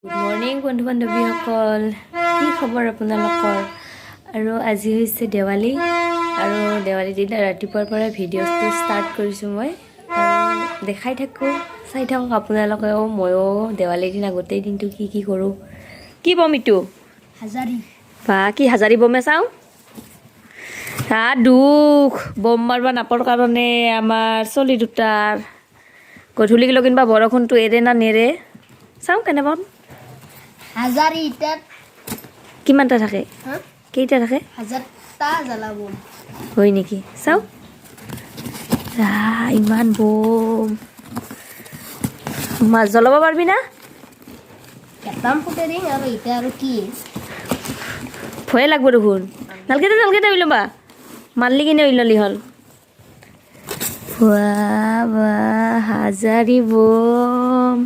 Good morning বন্ধু বান্ধৱীসকল, কি খবৰ আপোনালোকৰ? আৰু আজি হৈছে দেৱালী আৰু দেৱালীৰ দিনা ৰাতিপুৱাৰ পৰা ভিডিঅ'টো ষ্টাৰ্ট কৰিছোঁ মই। আৰু দেখাই থাকোঁ, চাই থাকক আপোনালোকেও। ময়ো দেৱালীৰ দিনা গোটেই দিনটো কি কৰোঁ। কি বম ইটো? হাজাৰী। বা কি হাজাৰী বমে চাওঁ। দুখ বম মাৰিব নাপাৰ কাৰণে আমাৰ চলি দুটাৰ গধূলি লগিন বা বৰষুণটো এৰে না নেৰে চাওঁ কেনে বম। হাজাৰী ইটাত কিমানটা থাকে? কেইটা থাকে? হাজাৰটা জ্বলাব। হয় নেকি? চাওঁ। ইমান বম মাছ জ্বলাব পাৰিবি না? কেটাম ফুটে দিম আৰু এতিয়া আৰু কি ভয়ে লাগব দেখোন। নালকেইটা উইলবা মাৰলি কিনে উইললি হ'ল। হাজাৰী বম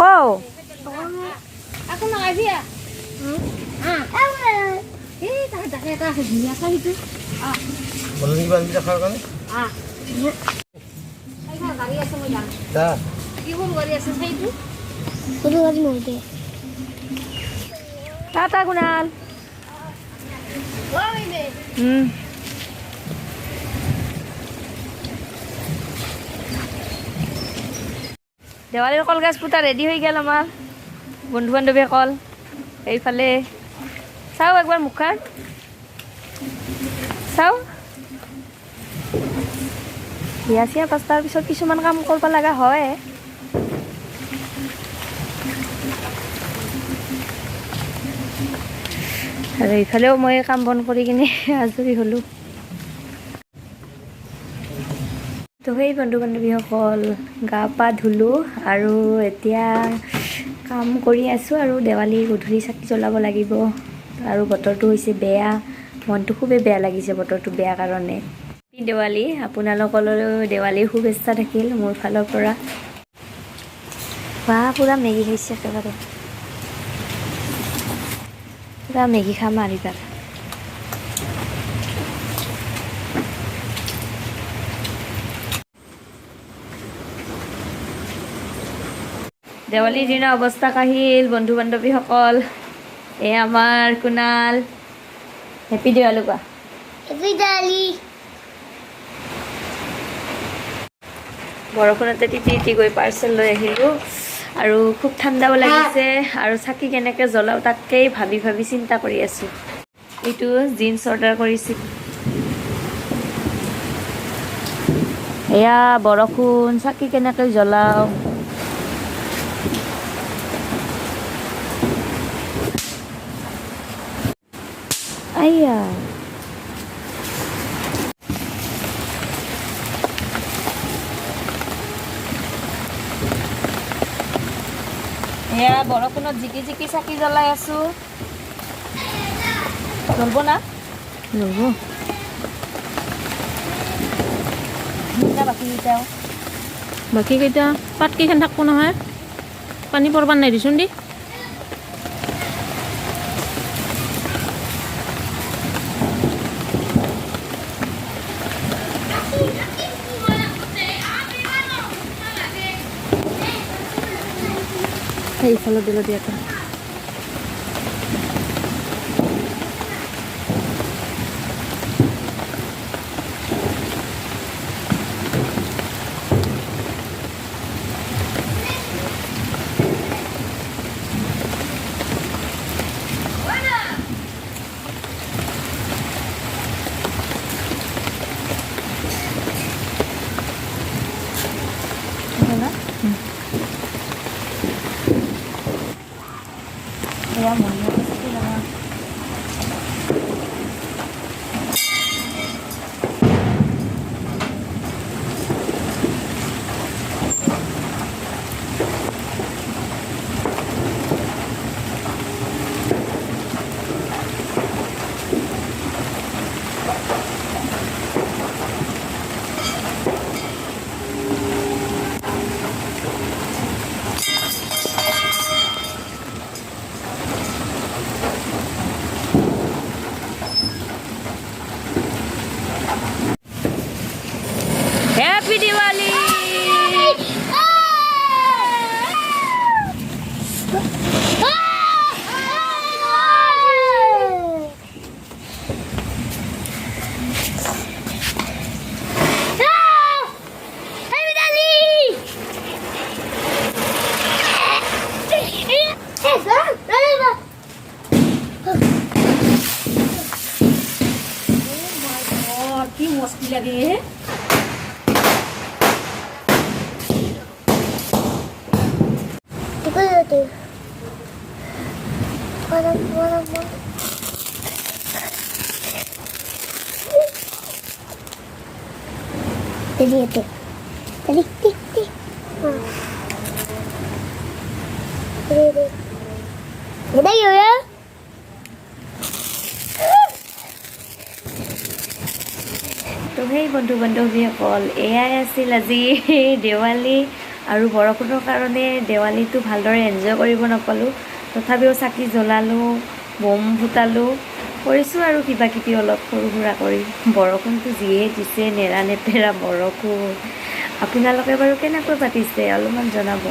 কওঁ আকৌ নাগাবি তাকে এটা আছে ধুনীয়া আছে সেইটো গাড়ী আছে মই যাম কি কোন গাড়ী আছে সেইটো কোনো গাড়ী নহতে টাটা কুণাল। দেৱালীৰ কলগছ পুতা ৰেডি হৈ গ'ল আমাৰ বন্ধু বান্ধৱীসকল। এইফালে চাওঁ একবাৰ মুখখন চাওঁ। বিয়া চিয়া পাঁচটাৰ পিছত কিছুমান কাম কৰিব লগা হয়। আৰু এইফালেও মই কাম বন কৰি কিনে আজৰি হ'লোঁ। তো সেই বন্ধু বান্ধৱীসকল গা পা ধুলোঁ আৰু এতিয়া কাম কৰি আছোঁ। আৰু দেৱালী গধূলি চাকি জ্বলাব লাগিব। আৰু বতৰটো হৈছে বেয়া, মনটো খুবেই বেয়া লাগিছে বতৰটো বেয়া কাৰণে। দেৱালী আপোনালোকলৈও দেৱালীৰ শুভেচ্ছা থাকিল মোৰ ফালৰ পৰা। পূৰা মেগী খাইছে একেবাৰে, পূৰা মেগী খাম আৰু এইবাৰ। দেৱালীৰ দিনা অৱস্থা কাহিল বন্ধু বান্ধৱীসকল। আমাৰ কুণাল হেপী দেৱালী কোৱা। হেপী দেৱালী। বৰষুণতে তিতি গৈ পাৰ্চেল লৈ আহিলোঁ। আৰু খুব ঠাণ্ডাও লাগিছে আৰু চাকি কেনেকৈ জ্বলাওঁ তাকেই ভাবি চিন্তা কৰি আছোঁ। এইটো জিন্স অৰ্ডাৰ কৰিছোঁ। এয়া বৰষুণ, চাকি কেনেকৈ জ্বলাওঁ। আইয়া এয়া বৰষুণত জিকি চাকি জ্বলাই আছোঁ। জ্বলব না? জ্বলব। বাকীকেইটা পাতকেইখন থাকিব নহয়, পানী পৰবাৰ নাই দিচোন দি। সেইফালে দিলোঁ দিয়াটো। হেপী দিৱালী। কি মস্তি লাগে তো সেই বন্ধু বান্ধৱীসকল এয়াই আছিল আজি দেৱালী আৰু বৰষুণৰ কাৰণে দেৱালীটো ভালদৰে এনজয় কৰিব নাপালোঁ। তথাপিও চাকি জ্বলালোঁ, বম ফুটালোঁ, কৰিছোঁ আৰু কিবা কিবি অলপ সৰু সুৰা কৰি। বৰষুণটো যিয়ে দিছে, নেৰা নেপেৰা বৰষুণ। আপোনালোকে বাৰু কেনেকৈ পাতিছে অলপমান জনাব।